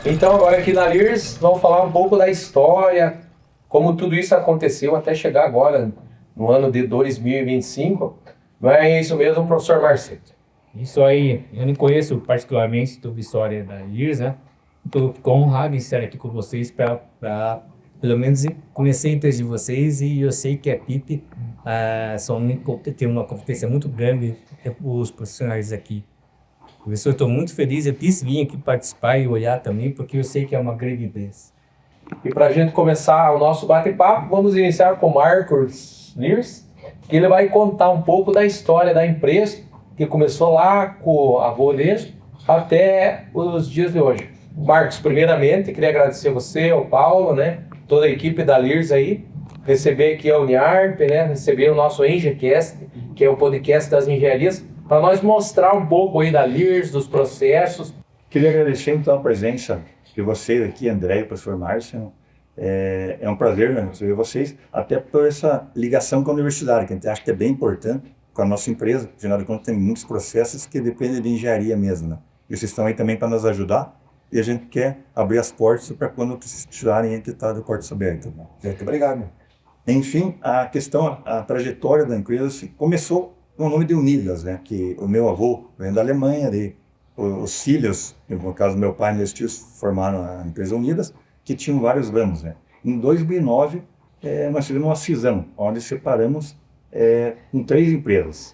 Então, agora aqui na Lears, vamos falar um pouco da história, como tudo isso aconteceu até chegar agora, no ano de 2025. Não é isso mesmo, professor Marcelo? Isso aí, eu não conheço particularmente a história da Lears, né? Estou honrado em estar aqui com vocês para pelo menos conhecer a empresa de vocês e eu sei que a PIP tem uma competência muito grande os profissionais aqui. Por isso eu estou muito feliz, eu quis vir aqui participar e olhar também, porque eu sei que é uma grande empresa. E para a gente começar o nosso bate-papo, vamos iniciar com o Marcos Lears, que ele vai contar um pouco da história da empresa, que começou lá com o avô dele até os dias de hoje. Marcos, primeiramente, queria agradecer você, o Paulo, né, toda a equipe da Lears aí, receber aqui a Uniarp, né, receber o nosso EngenCast, que é o podcast das engenharias, para nós mostrar um pouco aí da Lears, dos processos. Queria agradecer então a presença de vocês aqui, André e o professor Márcio. É um prazer, né, receber vocês, até por essa ligação com a universidade, que a gente acha que é bem importante com a nossa empresa. Afinal de contas, tem muitos processos que dependem de engenharia mesmo, né? E vocês estão aí também para nos ajudar. E a gente quer abrir as portas para quando precisarem, a gente está de portas abertas. Né? Muito obrigado. Enfim, a trajetória da empresa assim, começou com o nome de Unidas, né? Que o meu avô vem da Alemanha, os filhos, no caso do meu pai e meus tios, formaram a empresa Unidas, que tinham vários ramos, né? Em 2009, nós fizemos uma cisão, onde separamos com 3 empresas.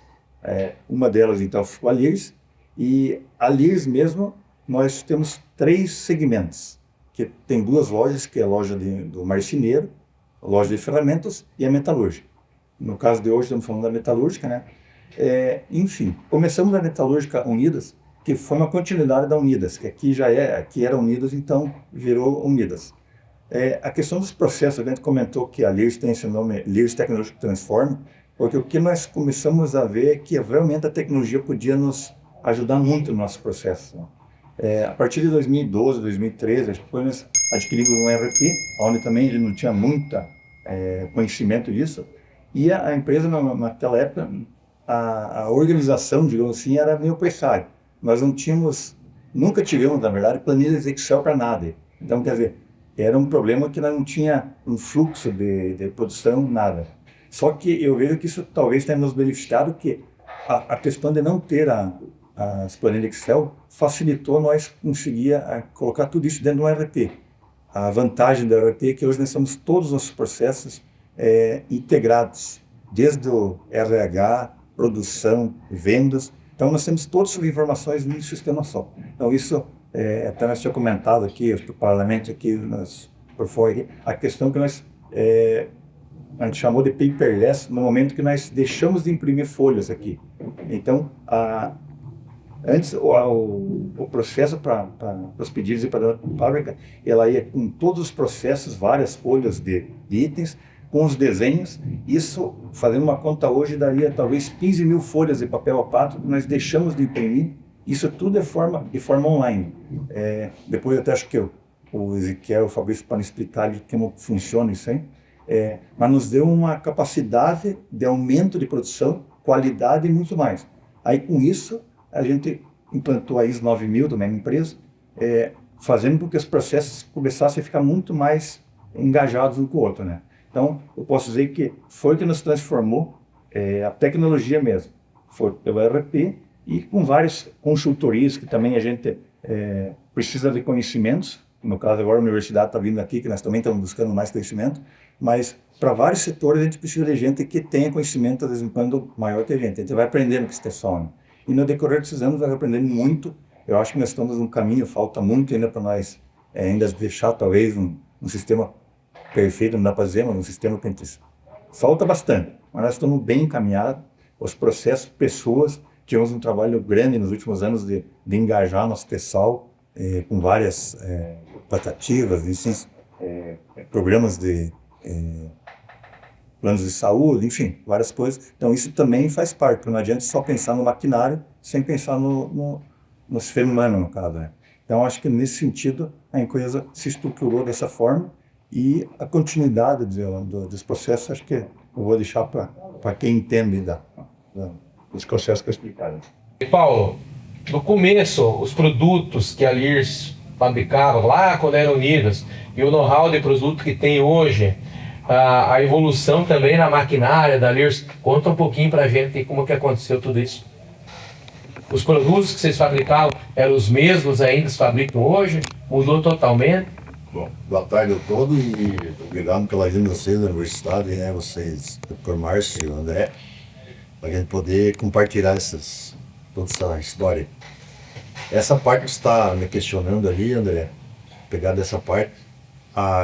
Uma delas, então, ficou a Lears, e a Lears mesmo, nós temos 3 segmentos, que tem 2 lojas, que é a loja do marceneiro, a loja de ferramentas e a metalúrgica. No caso de hoje, estamos falando da metalúrgica, né? Enfim, começamos na metalúrgica Unidas, que foi uma continuidade da Unidas, que aqui era Unidas, então virou Unidas. A questão dos processos, a gente comentou que a Lears tem esse nome, Lears Technology Transform, porque o que nós começamos a ver é que realmente a tecnologia podia nos ajudar muito no nosso processo. A partir de 2012, 2013, depois nós adquirimos um ERP, onde também ele não tinha muito conhecimento disso, e a empresa, naquela época, a organização, digamos assim, era meio precária. Nós nunca tivemos, na verdade, planilhas Excel para nada. Então, quer dizer, era um problema que não tinha um fluxo de produção, nada. Só que eu vejo que isso talvez tenha nos beneficiado, que a questão de não ter as planilhas Excel facilitou nós conseguir colocar tudo isso dentro do ERP. A vantagem do ERP é que hoje nós temos todos os nossos processos integrados, desde o RH, produção, vendas. Então, nós temos todas as informações num sistema só. Então, isso, até nós tínhamos comentado aqui, paralelamente aqui, por fora, a questão que a gente chamou de paperless no momento que nós deixamos de imprimir folhas aqui. Então, antes, o processo para os pedidos e para a fábrica, ela ia com todos os processos, várias folhas de itens, com os desenhos. Isso, fazendo uma conta hoje, daria talvez 15 mil folhas de papel A4 que nós deixamos de imprimir. Isso tudo de forma online. Depois eu até acho que o Ezequiel, o Fabrício, podem explicar como funciona isso aí. Mas nos deu uma capacidade de aumento de produção, qualidade e muito mais. Aí com isso, a gente implantou a ISO 9000 da mesma empresa, fazendo com que os processos começassem a ficar muito mais engajados um com o outro, né? Então, eu posso dizer que foi o que nos transformou a tecnologia mesmo. Foi pelo ERP e com várias consultorias que também a gente precisa de conhecimentos. No caso, agora a universidade está vindo aqui, que nós também estamos buscando mais conhecimento, mas para vários setores a gente precisa de gente que tenha conhecimento, às vezes, quando maior que a gente. A gente vai aprendendo com esse pessoal. E no decorrer desses anos vai aprendendo muito. Eu acho que nós estamos num caminho, falta muito ainda para nós ainda deixar talvez um sistema perfeito, não dá para dizer, mas um sistema que a gente falta bastante. Mas nós estamos bem encaminhados, os processos, pessoas, tivemos um trabalho grande nos últimos anos de engajar nosso pessoal com várias tratativas, programas de planos de saúde, enfim, várias coisas. Então isso também faz parte, porque não adianta só pensar no maquinário sem pensar no ser humano, no caso. Né? Então acho que nesse sentido a empresa se estruturou dessa forma e a continuidade dos processos acho que eu vou deixar para quem entende dos processos que eu explicaram. Paulo, no começo, os produtos que a Lears fabricavam lá quando eram unidas, e o know-how de produto que tem hoje, a evolução também na maquinária da Lears. Conta um pouquinho pra gente como que aconteceu tudo isso. Os produtos que vocês fabricavam eram os mesmos ainda que se fabricam hoje? Mudou totalmente? Bom, boa tarde a todos e obrigado pela vinda de vocês da universidade, né? Vocês, Dr. Márcio e o André, para a gente poder compartilhar toda essa história. Essa parte que você está me questionando ali, André, pegar dessa parte,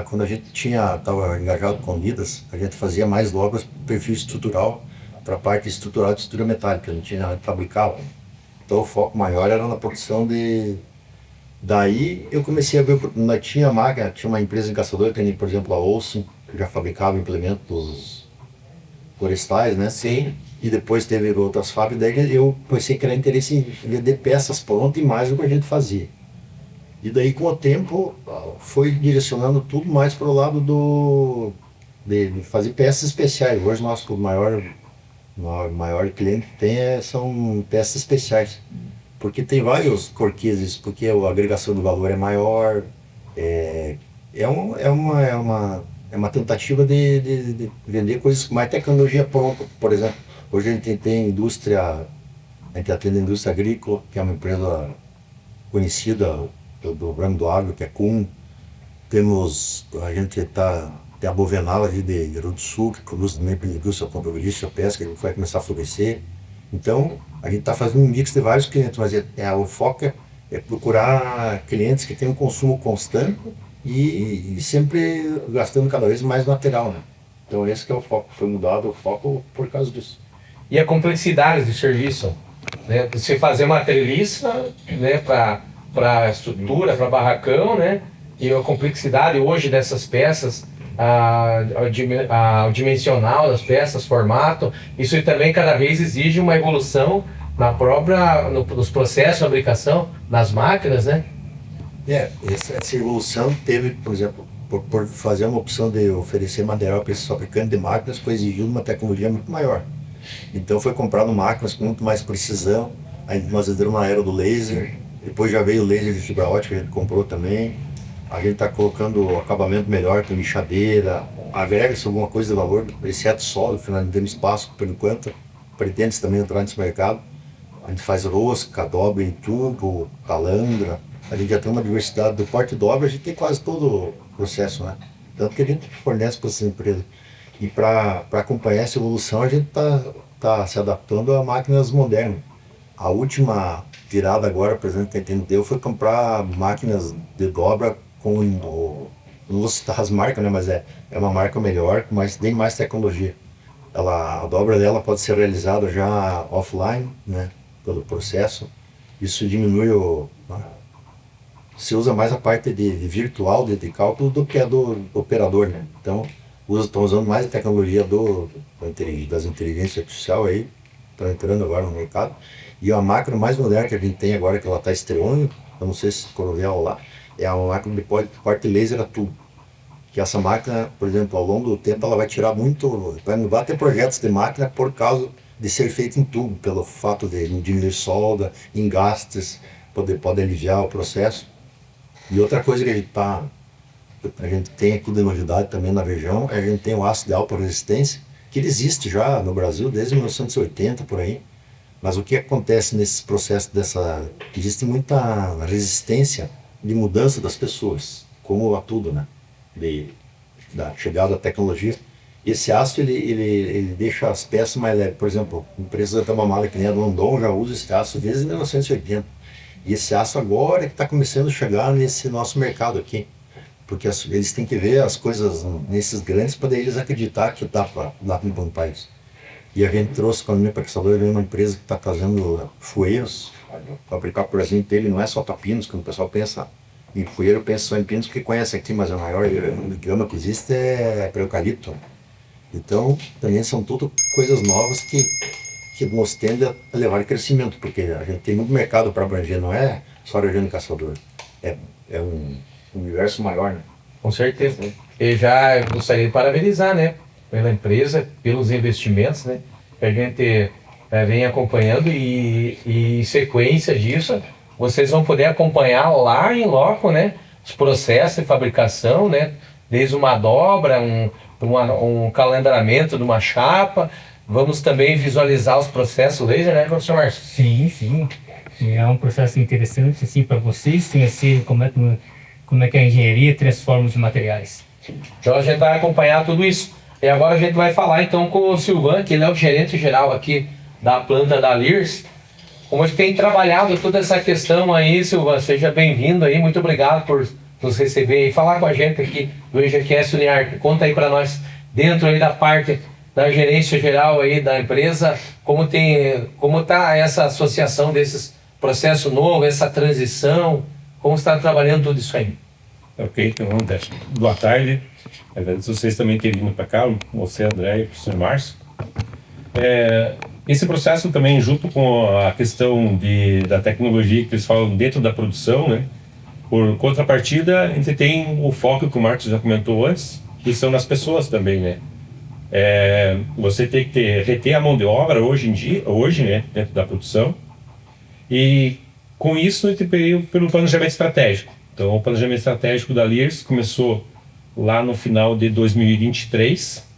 quando a gente estava engajado com Unidas, a gente fazia mais logo perfil estrutural para a parte estrutural de estrutura metálica, não tinha fabricava. Então o foco maior era na produção de... Daí eu comecei a ver, nós tinha máquina, tinha uma empresa encaçadora, que nem, por exemplo, a Olsen, que já fabricava implementos florestais, né? Sim. E depois teve outras fábricas, daí eu comecei a criar interesse em vender peças prontas e mais do que a gente fazia. E daí com o tempo foi direcionando tudo mais para o lado de fazer peças especiais. Hoje nosso maior cliente que tem são peças especiais. Porque tem vários corquises, porque a agregação do valor é maior, é uma tentativa de vender coisas com mais tecnologia pronta. Por exemplo, hoje a gente tem a gente atende a indústria agrícola, que é uma empresa conhecida do ramo do agro, que é Kuhn. A gente tem a Bovenal ali de Rio Grande do Sul, que produz também para a indústria automobilística, pesca, que vai começar a florescer. Então, a gente está fazendo um mix de vários clientes, mas o foco é procurar clientes que tenham um consumo constante e sempre gastando cada vez mais material, né? Então esse que é o foco, foi mudado o foco por causa disso. E a complexidade do serviço, né? Você fazer uma treliça, né, para estrutura, para barracão, né? E a complexidade hoje dessas peças, o dimensional das peças, formato, isso também cada vez exige uma evolução nos processos de fabricação, nas máquinas, né? Essa evolução teve, por exemplo, por fazer uma opção de oferecer material para esses fabricantes de máquinas, foi exigindo uma tecnologia muito maior. Então foi comprado máquinas com muito mais precisão, aí nós entramos na era do laser, depois já veio o laser de fibra ótica, a gente comprou também. A gente está colocando acabamento melhor, com lixadeira, agrega-se alguma coisa de valor, exceto solo, finalizando espaço por enquanto. Pretende também entrar nesse mercado. A gente faz rosca, dobra em tubo, calandra. A gente já tem uma diversidade do porte dobra, a gente tem quase todo o processo, né? Tanto que a gente fornece para essas empresas. E para acompanhar essa evolução, a gente está se adaptando a máquinas modernas. A última virada agora, por exemplo, que a gente deu foi comprar máquinas de dobra com, não vou citar as marcas, né, mas é uma marca melhor, mas tem mais tecnologia. A dobra dela pode ser realizada já offline, né, pelo processo. Isso diminui se usa mais a parte de virtual, de cálculo, do que a do operador, né? Então, estão usando mais a tecnologia das inteligências artificiais aí, estão entrando agora no mercado. E a máquina mais moderna que a gente tem agora, que ela está estreando, eu não sei se Coronel lá, é uma máquina de corte laser a tubo. Que essa máquina, por exemplo, ao longo do tempo, ela vai tirar vai mudar até projetos de máquina por causa de ser feito em tubo, pelo fato de diminuir solda, engastes, pode aliviar o processo. E outra coisa que a gente tem aqui de novidade também na região, a gente tem o aço de alta resistência, que ele existe já no Brasil desde 1980, por aí. Mas o que acontece nesse processo existe muita resistência de mudança das pessoas, como a tudo, né? Da chegada da tecnologia. Esse aço, ele deixa as peças mais leves. Por exemplo, a empresa da Tamamala, que nem a London, já usa esse aço desde 1980. E esse aço agora é que está começando a chegar nesse nosso mercado aqui. Porque eles têm que ver as coisas nesses grandes para eles acreditar que dá para implantar isso. E a gente trouxe com a minha paquistadora uma empresa que está fazendo fueiros, fabricar, por exemplo, ele não é só para pinos, como o pessoal pensa. Em fueiro pensa só em pinos, que conhece aqui, mas a maior gama que existe é para eucalipto. Então, também são tudo coisas novas que nos tendem a levar crescimento, porque a gente tem muito mercado para abranger, não é só região de caçador. É um universo maior, né? Com certeza. E já gostaria de parabenizar, né, pela empresa, pelos investimentos, né, que a gente vem acompanhando e em sequência disso, vocês vão poder acompanhar lá em loco, né, os processos de fabricação, né, desde uma dobra, um calendramento de uma chapa. Vamos também visualizar os processos laser, né, professor Márcio? Sim, sim. É um processo interessante assim, para vocês conhecerem como é que a engenharia transforma os materiais. Então a gente vai acompanhar tudo isso. E agora a gente vai falar então com o Silvan, que ele é o gerente geral aqui da planta da Lears. Como a gente tem trabalhado toda essa questão aí, Silvan, seja bem-vindo aí, muito obrigado por nos receber e falar com a gente aqui do EGQS Uniar. Conta aí para nós, dentro aí da parte da gerência geral aí da empresa, como está essa associação desses processos novos, essa transição, como está trabalhando tudo isso aí? Ok, então, boa tarde. Agradeço vocês também terem vindo para cá, você, André e o professor Márcio. Esse processo também, junto com a questão da tecnologia que eles falam dentro da produção, né? Por contrapartida, a gente tem o foco que o Marcos já comentou antes, que são nas pessoas também, né? Você tem que reter a mão de obra hoje, né, dentro da produção, e com isso a gente veio pelo planejamento estratégico. Então, o planejamento estratégico da Lears começou lá no final de 2023,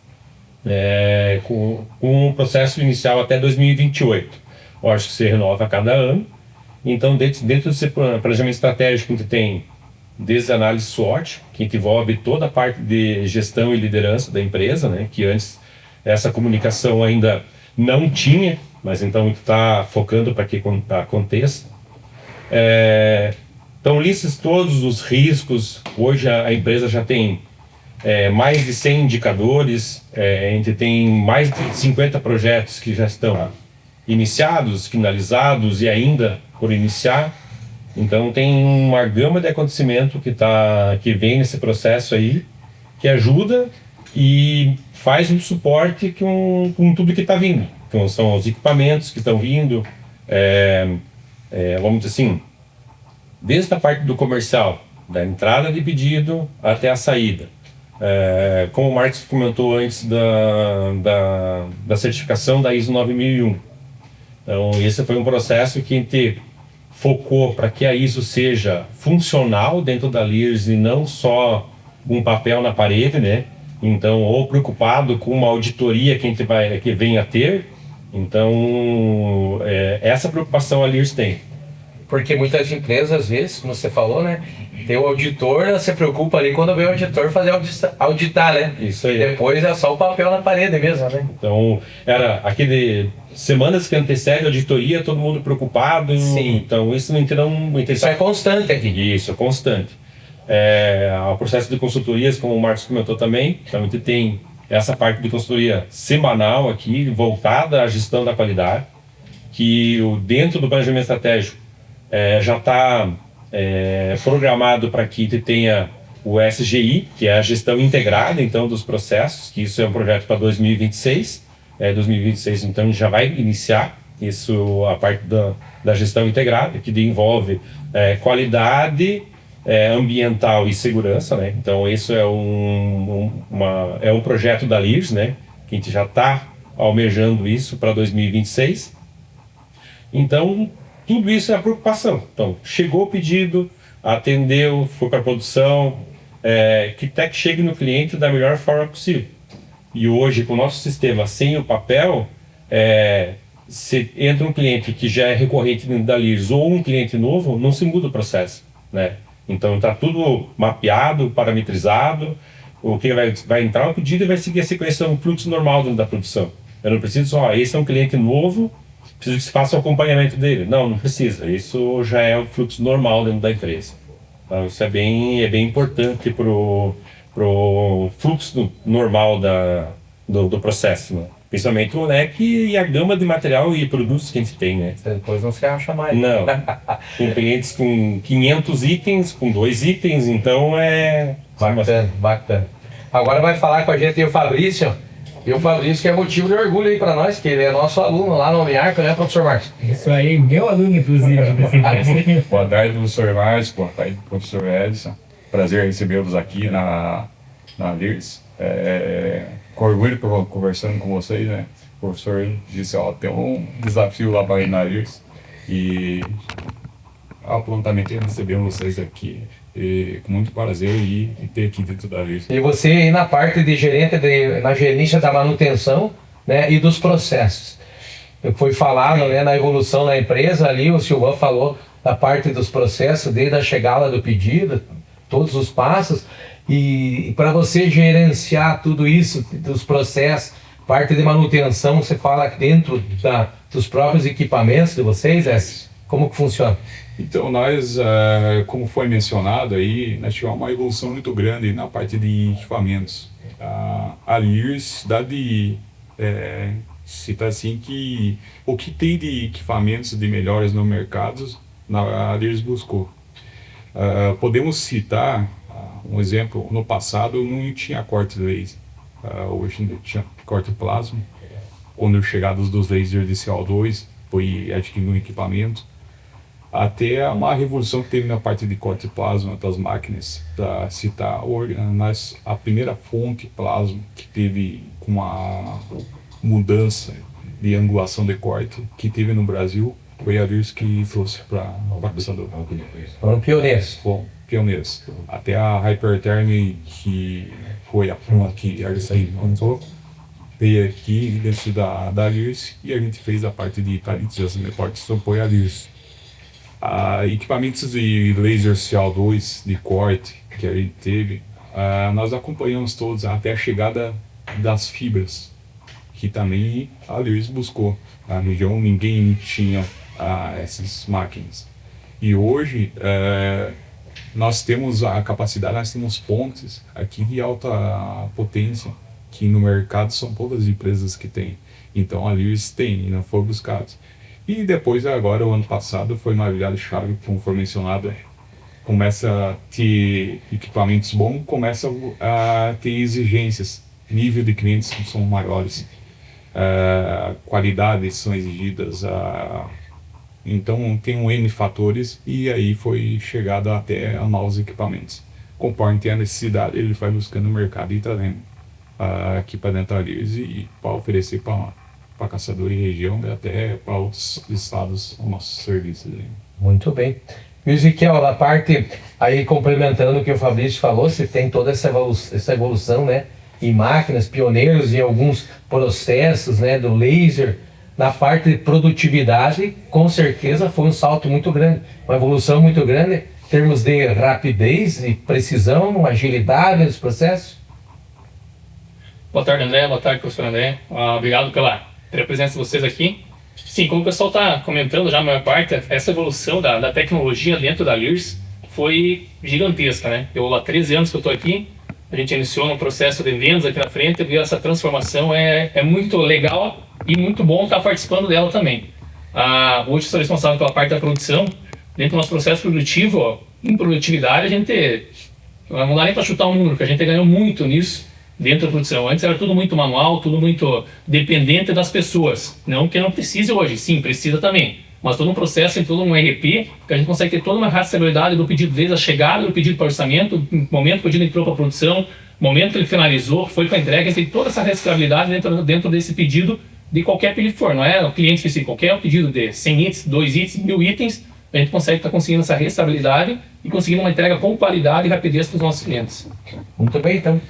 com um processo inicial até 2028. Eu acho que se renova a cada ano. Então, dentro desse planejamento estratégico, a gente tem desde a análise SWOT, que envolve toda a parte de gestão e liderança da empresa, né, que antes essa comunicação ainda não tinha, mas então está focando para que aconteça. Então, listas todos os riscos. Hoje a empresa já tem mais de 100 indicadores, a gente tem mais de 50 projetos que já estão iniciados, finalizados e ainda por iniciar. Então tem uma gama de acontecimento que vem nesse processo aí, que ajuda e faz um suporte com tudo que está vindo. Então são os equipamentos que estão vindo, vamos dizer assim, desde a parte do comercial, da entrada de pedido até a saída. Como o Marcos comentou antes da certificação da ISO 9001. Então esse foi um processo que a gente focou para que a ISO seja funcional dentro da Lears e não só um papel na parede, né? Então, ou preocupado com uma auditoria que a gente que venha a ter. Então, essa preocupação a Lears tem. Porque muitas empresas, às vezes, como você falou, né? Tem o auditor, você preocupa ali quando vem o auditor fazer auditar, né? Isso aí. Depois é só o papel na parede mesmo, né? Então, era aquele semanas que antecede a auditoria, todo mundo preocupado. Sim. Então, isso não Isso é constante aqui. Isso, é constante. O processo de consultorias, como o Marcos comentou também, então a gente tem essa parte de consultoria semanal aqui, voltada à gestão da qualidade, que dentro do planejamento estratégico já está programado para que ele tenha o SGI, que é a gestão integrada então dos processos, que isso é um projeto para 2026. 2026 então a gente já vai iniciar isso, a parte da gestão integrada, que envolve qualidade ambiental e segurança, né? Então isso é um projeto da Lears, né? Que a gente já está almejando isso para 2026. Então tudo isso é a preocupação. Então chegou o pedido, atendeu, foi para a produção, que até que chegue no cliente da melhor forma possível. E hoje, com o nosso sistema sem o papel, se entra um cliente que já é recorrente dentro da Lears ou um cliente novo, não se muda o processo, né? Então está tudo mapeado, parametrizado. O que vai entrar o pedido e vai seguir a sequência, um fluxo normal dentro da produção. Eu não preciso só, esse é um cliente novo, preciso que se faça o acompanhamento dele. Não precisa. Isso já é o fluxo normal dentro da empresa. Então, isso é bem importante para o fluxo normal do processo, né? Principalmente o leque e a gama de material e produtos que a gente tem, né? Depois não se acha mais. Não. Com clientes com 500 itens, com 2 itens, então Bacana. Agora vai falar com a gente o Fabrício. E o Fabrício que é motivo de orgulho aí para nós, que ele é nosso aluno lá no Uniarco, né, professor Marcos? Isso aí, meu aluno, inclusive. Boa tarde, professor Márcio. Boa tarde, professor Edson. Prazer recebê-los aqui na Lears. Com orgulho conversando com vocês, né? O professor disse, tem um desafio lá para ir na Lears. E prontamente recebemos vocês aqui. E, com muito prazer e ter aqui dentro da Lears. E você aí na parte de na gerência da manutenção, né, e dos processos. Foi falado, né, na evolução da empresa ali, o Silvão falou da parte dos processos, desde a chegada do pedido, todos os passos. E para você gerenciar tudo isso, dos processos, parte de manutenção, você fala dentro dos próprios equipamentos de vocês, como que funciona? Então, nós, como foi mencionado aí, nós tivemos uma evolução muito grande na parte de equipamentos. A Lears dá de citar assim que o que tem de equipamentos de melhores no mercado, a Lears buscou. Podemos citar um exemplo, no passado não tinha corte laser, hoje tinha corte plasma. Quando chegados dos lasers de CO2, foi adquirindo um equipamento. Até uma revolução que teve na parte de corte plasma das máquinas, para citar a primeira fonte plasma que teve uma mudança de angulação de corte que teve no Brasil, foi a Lears que trouxe para o processador. Foram pioneiros. Bom, pioneiros. Até a Hypertherm, que foi a prima que a Lears lançou, veio aqui dentro da Lears e a gente fez a parte de talentização de corte, só foi a Lears. Equipamentos de laser CO2 de corte que a gente teve, nós acompanhamos todos até a chegada das fibras, que também a Lears buscou. Na região ninguém tinha essas máquinas. E hoje nós temos a capacidade, nós temos pontes aqui de alta potência, que no mercado são poucas empresas que têm. Então a Lears tem e não foi buscado. E depois, agora, o ano passado, foi uma virada-chave, como foi mencionado, começa a ter equipamentos bons, começa a ter exigências, nível de clientes que são maiores, qualidades são exigidas, então tem um N fatores e aí foi chegado até a novos equipamentos. Conforme tem a necessidade, ele vai buscando o mercado e trazendo aqui para dentro da Lears e para oferecer para caçador e região, até para os estados, os nossos serviços. Muito bem. E Ezequiel, a parte, aí complementando o que o Fabrício falou, você tem toda essa evolução, né, em máquinas, pioneiros em alguns processos, né, do laser, na parte de produtividade, com certeza foi um salto muito grande, uma evolução muito grande, em termos de rapidez e precisão, agilidade dos processos. Boa tarde, André. Boa tarde, professor André. Obrigado pela presença de vocês aqui. Sim, como o pessoal está comentando já a maior parte, essa evolução da tecnologia dentro da Lears foi gigantesca, né? Eu há 13 anos que eu estou aqui, a gente iniciou no processo de vendas aqui na frente, e essa transformação é muito legal e muito bom estar participando dela também. Hoje sou responsável pela parte da produção. Dentro do nosso processo produtivo, em produtividade, a gente não dá nem para chutar um número, porque a gente ganhou muito nisso dentro da produção. Antes era tudo muito manual, tudo muito dependente das pessoas. Não que não precise hoje, sim, precisa também. Mas todo um processo e todo um RP, que a gente consegue ter toda uma rastreabilidade do pedido, desde a chegada do pedido para orçamento, momento que o pedido entrou para a produção, momento que ele finalizou, foi para a entrega, a gente tem toda essa rastreabilidade dentro desse pedido, de qualquer pedido que for. Não é o cliente específico, qualquer pedido de 100 itens, 2 itens, 1000 itens, a gente consegue estar conseguindo essa restabilidade e conseguindo uma entrega com qualidade e rapidez para os nossos clientes. Muito bem, então.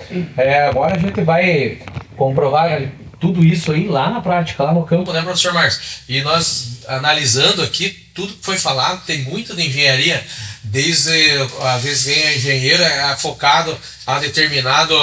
Agora a gente vai comprovar tudo isso aí lá na prática, lá no campo, né, professor Marcos? E nós, analisando aqui, tudo que foi falado, tem muito de engenharia, desde, às vezes vem a engenheiro focado a determinada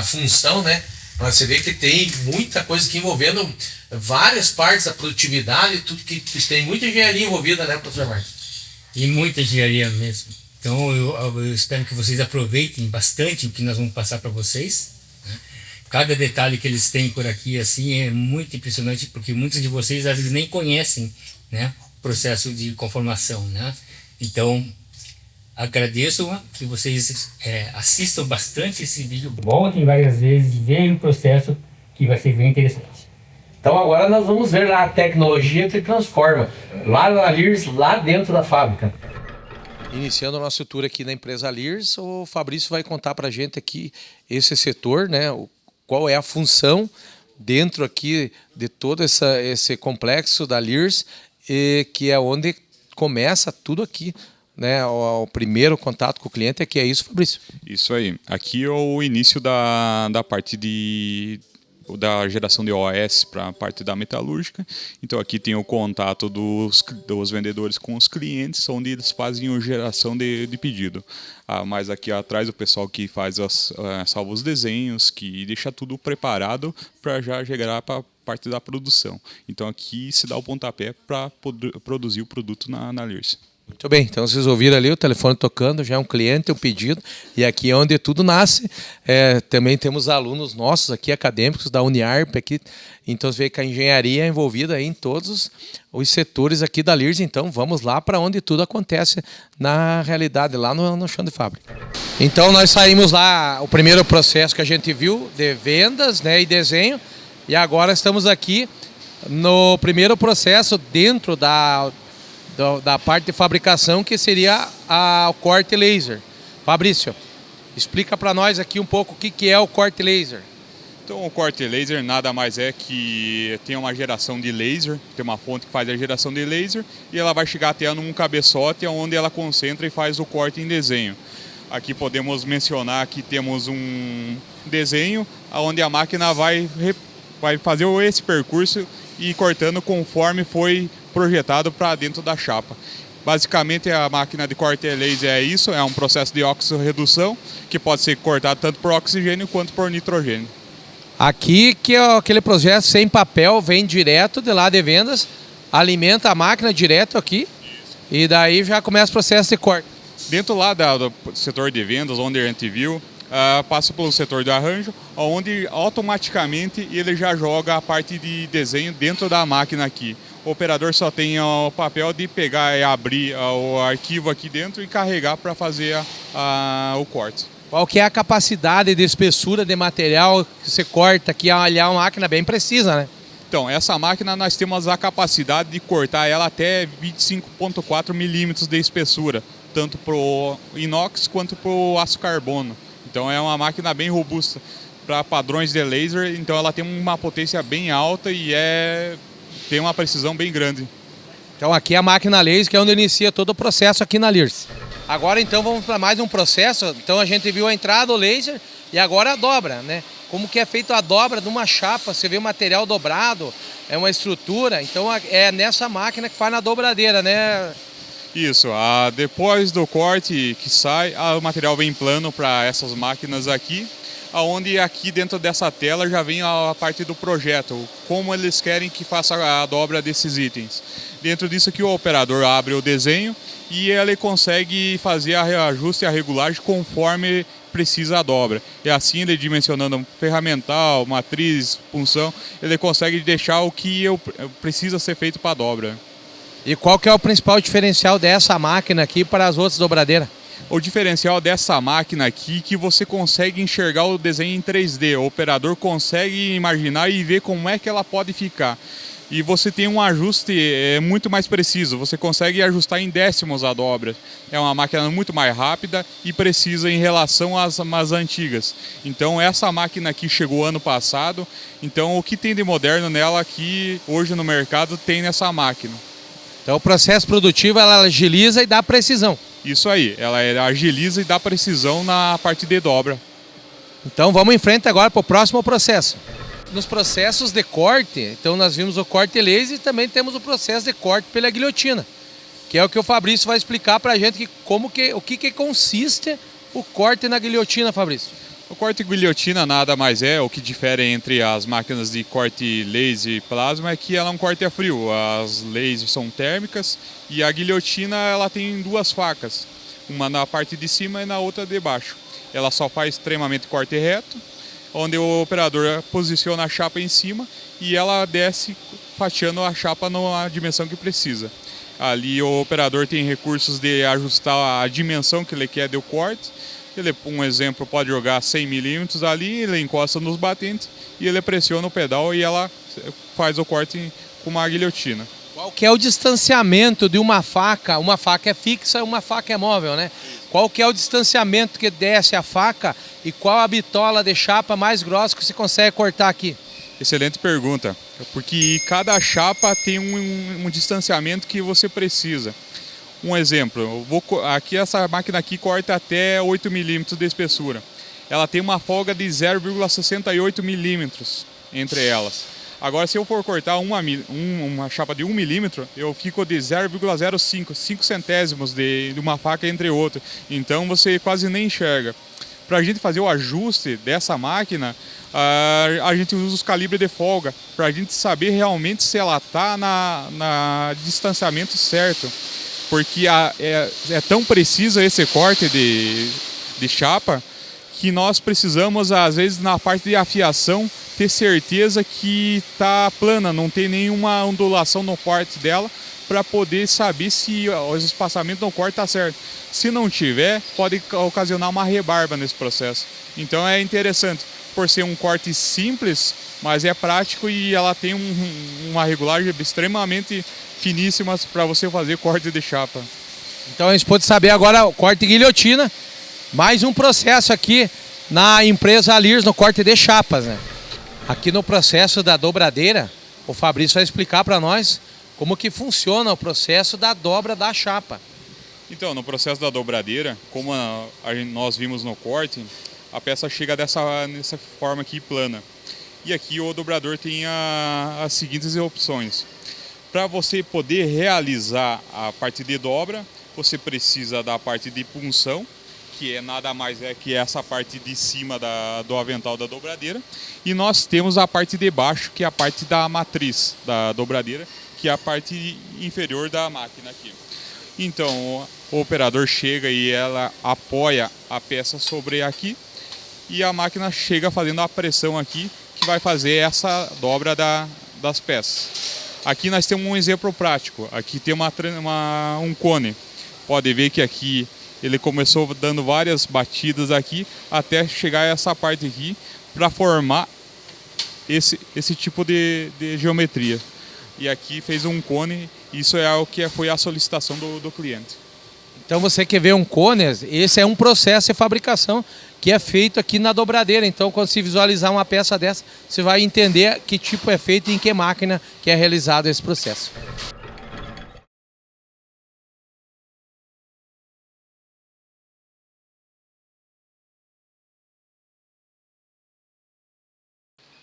função, né? Mas você vê que tem muita coisa aqui envolvendo várias partes da produtividade, tudo que tem muita engenharia envolvida, né, professor Marcos? E muita engenharia mesmo. Então eu espero que vocês aproveitem bastante o que nós vamos passar para vocês, né? Cada detalhe que eles têm por aqui assim é muito impressionante, porque muitos de vocês às vezes nem conhecem, né, o processo de conformação, né? Então agradeço que vocês assistam bastante esse vídeo, voltem várias vezes, vejam o processo, que vai ser bem interessante. Então agora nós vamos ver lá a tecnologia que transforma, lá na Lears, lá dentro da fábrica. Iniciando a nossa tour aqui na empresa Lears, o Fabrício vai contar para a gente aqui esse setor, né? Qual é a função dentro aqui de todo esse complexo da Lears, que é onde começa tudo aqui, né? O primeiro contato com o cliente é isso, Fabrício? Isso aí. Aqui é o início da parte da geração de OS para a parte da metalúrgica. Então aqui tem o contato dos vendedores com os clientes, onde eles fazem a geração de pedido. Mas aqui atrás o pessoal que faz salva os desenhos, que deixa tudo preparado para já chegar para a parte da produção. Então aqui se dá o pontapé para produzir o produto na Lears. Muito bem, então vocês ouviram ali o telefone tocando, já é um cliente, um pedido, e aqui é onde tudo nasce. Também temos alunos nossos aqui, acadêmicos da Uniarp aqui, então você vê que a engenharia é envolvida aí em todos os setores aqui da Lears, então vamos lá para onde tudo acontece na realidade, lá no chão de fábrica. Então nós saímos lá, o primeiro processo que a gente viu de vendas, né, e desenho, e agora estamos aqui no primeiro processo dentro da parte de fabricação, que seria o corte laser. Fabrício, explica para nós aqui um pouco o que é o corte laser. Então o corte laser nada mais é que tem uma geração de laser, tem uma fonte que faz a geração de laser e ela vai chegar até num cabeçote onde ela concentra e faz o corte em desenho. Aqui podemos mencionar que temos um desenho onde a máquina vai fazer esse percurso e cortando conforme foi projetado para dentro da chapa. Basicamente a máquina de corte laser é isso, é um processo de oxirredução que pode ser cortado tanto por oxigênio quanto por nitrogênio. Aqui que é aquele projeto sem papel, vem direto de lá de vendas, alimenta a máquina direto aqui. Isso. E daí já começa o processo de corte. Dentro lá do setor de vendas, onde a gente viu, passa pelo setor de arranjo, onde automaticamente ele já joga a parte de desenho dentro da máquina aqui. O operador só tem o papel de pegar e abrir o arquivo aqui dentro e carregar para fazer o corte. Qual que é a capacidade de espessura de material que você corta aqui? É uma máquina bem precisa, né? Então, essa máquina nós temos a capacidade de cortar ela até 25,4 milímetros de espessura, tanto para o inox quanto para o aço carbono. Então é uma máquina bem robusta para padrões de laser, então ela tem uma potência bem alta e tem uma precisão bem grande. Então aqui é a máquina laser, que é onde inicia todo o processo aqui na Lears. Agora então vamos para mais um processo. Então a gente viu a entrada do laser e agora a dobra, né? Como que é feita a dobra de uma chapa, você vê o material dobrado, é uma estrutura, então é nessa máquina que faz na dobradeira, né? Isso, depois do corte que sai, o material vem plano para essas máquinas aqui, onde aqui dentro dessa tela já vem a parte do projeto, como eles querem que faça a dobra desses itens. Dentro disso aqui o operador abre o desenho e ele consegue fazer a reajuste e a regulagem conforme precisa a dobra. E assim ele dimensionando ferramental, matriz, punção, ele consegue deixar o que precisa ser feito para a dobra. E qual que é o principal diferencial dessa máquina aqui para as outras dobradeiras? O diferencial dessa máquina aqui é que você consegue enxergar o desenho em 3D. O operador consegue imaginar e ver como é que ela pode ficar. E você tem um ajuste muito mais preciso. Você consegue ajustar em décimos a dobra. É uma máquina muito mais rápida e precisa em relação às antigas. Então essa máquina aqui chegou ano passado. Então o que tem de moderno nela aqui hoje no mercado tem nessa máquina. Então o processo produtivo ela agiliza e dá precisão. Isso aí, ela agiliza e dá precisão na parte de dobra. Então vamos em frente agora para o próximo processo. Nos processos de corte, então nós vimos o corte laser e também temos o processo de corte pela guilhotina, que é o que o Fabrício vai explicar para a gente o que consiste o corte na guilhotina, Fabrício. O corte guilhotina nada mais o que difere entre as máquinas de corte laser e plasma é que ela é um corte a frio. As lasers são térmicas e a guilhotina ela tem duas facas, uma na parte de cima e na outra de baixo. Ela só faz extremamente corte reto, onde o operador posiciona a chapa em cima e ela desce fatiando a chapa na dimensão que precisa. Ali o operador tem recursos de ajustar a dimensão que ele quer do corte. Um exemplo, pode jogar 100 milímetros ali, ele encosta nos batentes e ele pressiona o pedal e ela faz o corte com uma guilhotina. Qual que é o distanciamento de uma faca? Uma faca é fixa e uma faca é móvel, né? Qual que é o distanciamento que desce a faca e qual a bitola de chapa mais grossa que você consegue cortar aqui? Excelente pergunta, porque cada chapa tem um distanciamento que você precisa. Um exemplo, aqui essa máquina aqui corta até 8 milímetros de espessura. Ela tem uma folga de 0,68 milímetros entre elas. Agora, se eu for cortar uma chapa de 1 milímetro, eu fico de 0,05, 5 centésimos de uma faca entre outra. Então você quase nem enxerga. Para a gente fazer o ajuste dessa máquina, a gente usa os calibres de folga, para a gente saber realmente se ela está na distanciamento certo. Porque é tão preciso esse corte de chapa que nós precisamos, às vezes, na parte de afiação, ter certeza que está plana, não tem nenhuma ondulação no corte dela, para poder saber se o espaçamento no corte está certo. Se não tiver, pode ocasionar uma rebarba nesse processo. Então é interessante, por ser um corte simples, mas é prático e ela tem uma regulagem extremamente finíssima para você fazer corte de chapa. Então a gente pode saber agora o corte de guilhotina, mais um processo aqui na empresa Lears no corte de chapas, né? Aqui no processo da dobradeira, o Fabrício vai explicar para nós como que funciona o processo da dobra da chapa. Então, no processo da dobradeira, como nós vimos no corte, a peça chega nessa forma aqui plana. E aqui o dobrador tem as seguintes opções. Para você poder realizar a parte de dobra, você precisa da parte de punção, que é nada mais que essa parte de cima do avental da dobradeira. E nós temos a parte de baixo, que é a parte da matriz da dobradeira, que é a parte inferior da máquina aqui. Então, o operador chega e ela apoia a peça sobre aqui e a máquina chega fazendo a pressão aqui, que vai fazer essa dobra das peças. Aqui nós temos um exemplo prático. Aqui tem um cone. Pode ver que aqui ele começou dando várias batidas aqui até chegar a essa parte aqui para formar esse tipo de geometria. E aqui fez um cone, isso é o que foi a solicitação do cliente. Então você quer ver um cone, esse é um processo de fabricação que é feito aqui na dobradeira. Então quando se visualizar uma peça dessa, você vai entender que tipo é feito e em que máquina que é realizado esse processo.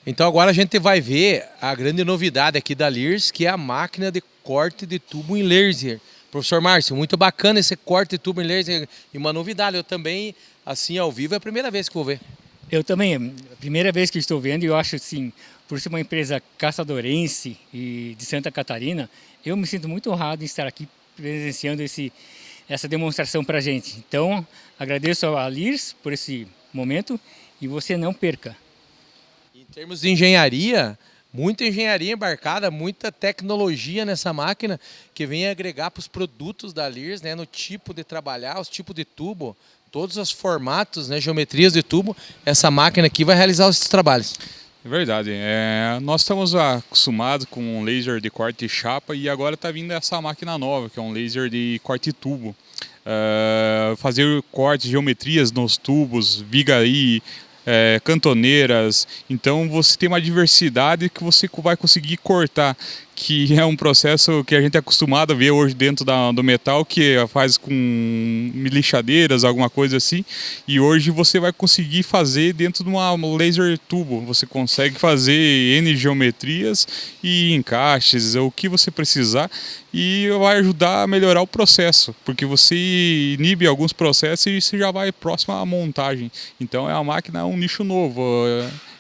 Então agora a gente vai ver a grande novidade aqui da Lears, que é a máquina de corte de tubo em laser. Professor Márcio, muito bacana esse corte de tubo em laser e uma novidade. Eu também, assim, ao vivo, é a primeira vez que vou ver. Eu também, a primeira vez que estou vendo, e eu acho assim, por ser uma empresa caçadorense e de Santa Catarina, eu me sinto muito honrado em estar aqui presenciando essa demonstração para a gente. Então, agradeço a Lears por esse momento e você não perca. Em termos de engenharia, muita engenharia embarcada, muita tecnologia nessa máquina que vem agregar para os produtos da Lears, né, no tipo de trabalhar, os tipos de tubo, todos os formatos, né, geometrias de tubo. Essa máquina aqui vai realizar esses trabalhos. É verdade. Nós estamos acostumados com um laser de corte de chapa e agora está vindo essa máquina nova, que é um laser de corte de tubo. Fazer cortes, geometrias nos tubos, viga aí, cantoneiras, então você tem uma diversidade que você vai conseguir cortar, que é um processo que a gente é acostumado a ver hoje dentro do metal, que faz com lixadeiras, alguma coisa assim, e hoje você vai conseguir fazer dentro de uma laser tubo, você consegue fazer N geometrias e encaixes, o que você precisar, e vai ajudar a melhorar o processo, porque você inibe alguns processos e você já vai próximo à montagem. Então é uma máquina, um nicho novo,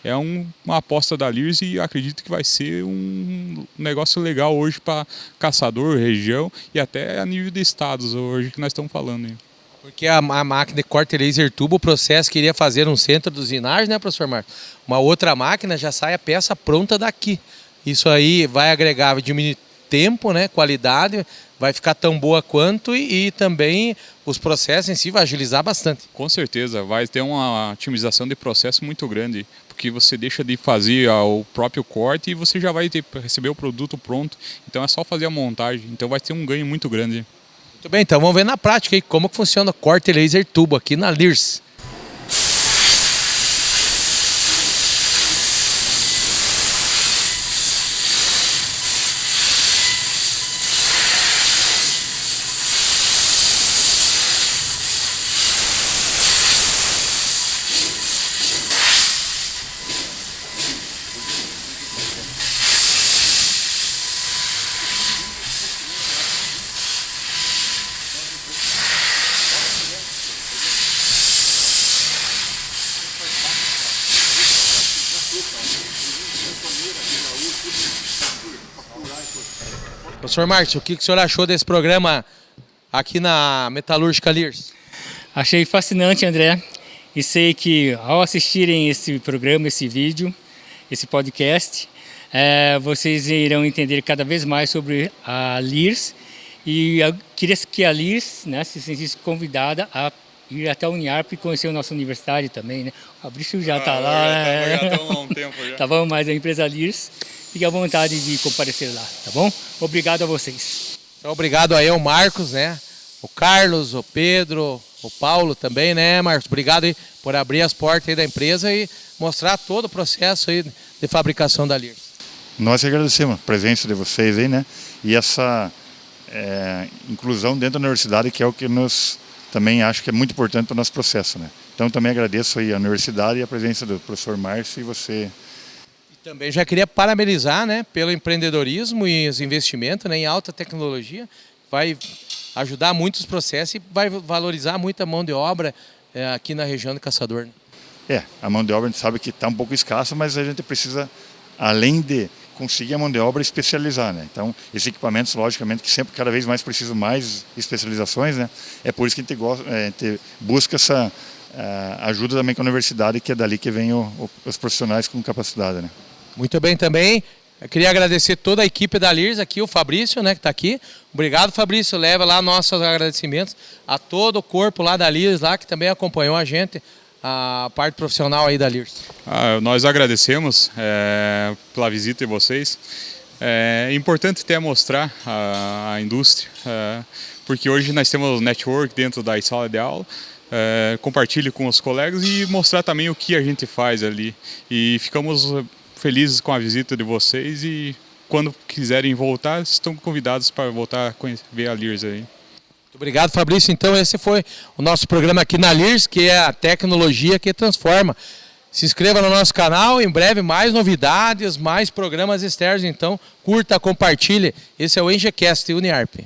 é uma aposta da Lears e acredito que vai ser um negócio legal hoje para caçador, região e até a nível de estados hoje que nós estamos falando. Porque a máquina de corte laser tubo, o processo que iria fazer um centro de usinagem, né, professor Marcos? Uma outra máquina já sai a peça pronta daqui. Isso aí vai agregar, vai diminuir tempo, né, qualidade, vai ficar tão boa quanto e também os processos em si vai agilizar bastante. Com certeza, vai ter uma otimização de processo muito grande, porque você deixa de fazer o próprio corte e você já vai receber o produto pronto, então é só fazer a montagem, então vai ter um ganho muito grande. Muito bem, então vamos ver na prática aí como que funciona o corte laser tubo aqui na Lears. Professor Márcio, o que o senhor achou desse programa aqui na Metalúrgica Lears? Achei fascinante, André, e sei que ao assistirem esse programa, esse vídeo, esse podcast, vocês irão entender cada vez mais sobre a Lears, e eu queria que a Lears, né, se sentisse convidada a ir até a Uniarp e conhecer a nossa universidade também, né? O Fabrício já está lá, né? Já estamos há um tempo já. Tá bom, mas a empresa Lears, fique à vontade de comparecer lá, tá bom? Obrigado a vocês. Então, obrigado aí ao Marcos, né? O Carlos, o Pedro, o Paulo também, né, Marcos? Obrigado aí por abrir as portas aí da empresa e mostrar todo o processo aí de fabricação da Lears. Nós que agradecemos a presença de vocês aí, né? E essa inclusão dentro da universidade, que é o que nós também acho que é muito importante para o nosso processo, né? Então também agradeço aí a universidade e a presença do professor Márcio e você. E também já queria parabenizar, né, pelo empreendedorismo e os investimentos, né, em alta tecnologia. Vai ajudar muito os processos e vai valorizar muito a mão de obra aqui na região de Caçador. Né? A mão de obra a gente sabe que está um pouco escassa, mas a gente precisa, além de conseguir a mão de obra, especializar, né? Então, esses equipamentos, logicamente, que sempre cada vez mais precisam mais especializações, né? É por isso que a gente busca essa ajuda também com a universidade, que é dali que vem os profissionais com capacidade, né? Muito bem também. Eu queria agradecer toda a equipe da Lears aqui, o Fabrício, né, que está aqui. Obrigado, Fabrício. Leva lá nossos agradecimentos a todo o corpo lá da Lears, lá, que também acompanhou a gente, a parte profissional aí da Lears. Nós agradecemos pela visita de vocês. É importante até mostrar a indústria, porque hoje nós temos network dentro da sala de aula. Compartilhe com os colegas e mostrar também o que a gente faz ali. E ficamos felizes com a visita de vocês e quando quiserem voltar, estão convidados para voltar a ver a Lears aí. Muito obrigado, Fabrício. Então esse foi o nosso programa aqui na Lears, que é a tecnologia que transforma. Se inscreva no nosso canal, em breve mais novidades, mais programas externos. Então curta, compartilhe. Esse é o EngieCast Uniarp.